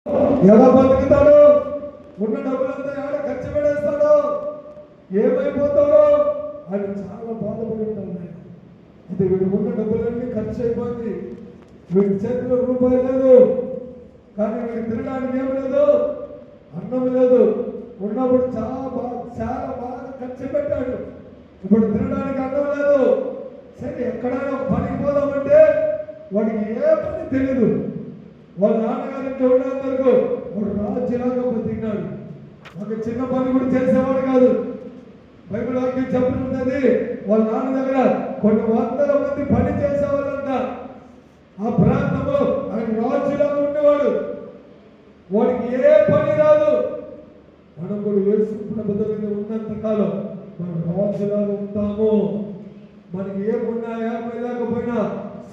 ఎలా బతుకుతాడు? ఉన్న డబ్బులంతా ఎవడ ఖర్చు పెడేస్తాడో, ఏమైపోతాడో అని చాలా బాధపడి ఉంటాడు. అయితే వీడు ఉన్న డబ్బులన్నీ ఖర్చు అయిపోయింది, వీడి చేతిలో రూపాయి లేదు, కానీ వీడికి తినడానికి ఏం లేదు, అన్నం లేదు. ఉన్నప్పుడు చాలా బాగా ఖర్చు పెట్టాడు, ఇప్పుడు తినడానికి అన్నం లేదు. సరే ఎక్కడైనా పనికి పోదామంటే వాడికి ఏ పని తెలియదు. వాళ్ళ నాన్నగారికి ఉన్నంత వరకు వాడు రాజ్యలాగా బతికినాడు. ఒక చిన్న పని కూడా చేసేవాడు కాదు. బైబిల్ వాక్యం చెప్తున్నది, వాళ్ళ నాన్న దగ్గర కొన్ని వందల మంది పని చేసేవాళ్ళంట. ఆ ప్రాంతంలో ఆయన రాజులాగా ఉండేవాడు. వాడికి ఏ పని రాదు. మనం కూడా వేసుకున్న బదులుగా ఉన్నంత కాలం మనం రాజులాగా ఉంటాము. మనకి ఏమున్నా ఏమై లేకపోయినా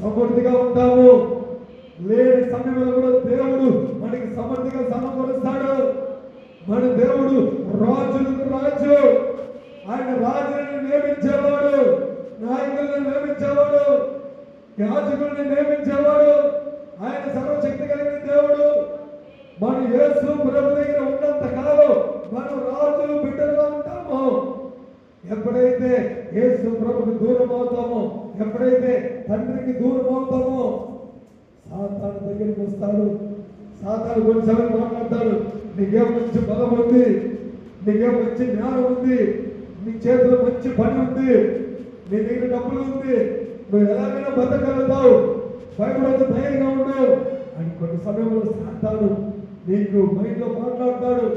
సమృద్ధిగా ఉంటాము. లేని సమయంలో కూడా దేవుడు మనకి సమృద్ధిగా సమకూరుస్తాడు. మన దేవుడు రాజులకు రాజు. ఆయన రాజులను నియమించేవాడు, నాయకులను నియమించేవాడు, యాజకులను నియమించేవాడు. ఆయన సర్వశక్తి కలిగిన దేవుడు. మన యేసు ప్రభు దగ్గర ఉన్నంత కాలం మనం రాజులు బిడ్డలుగా ఉంటాము. ఎప్పుడైతే యేసు ప్రభుకి దూరం అవుతామో, ఎప్పుడైతే తండ్రికి దూరం అవుతామో, సాతాను దగ్గరికి వస్తాడు. సాతాను కొన్నిసార్లు మాట్లాడతాడు, నీకేం మంచి బలం ఉంది, నీకేం మంచి జ్ఞానం ఉంది, నీ చేతిలో మంచి పని ఉంది, నీ దగ్గర డబ్బులు ఉంది, నువ్వు ఎలాగైనా బతకగలుగుతావు, భయపడదు, ధైర్యంగా ఉండవు అని కొన్ని సమయంలో సాతాను నీకు మైండ్లో మాట్లాడతాడు.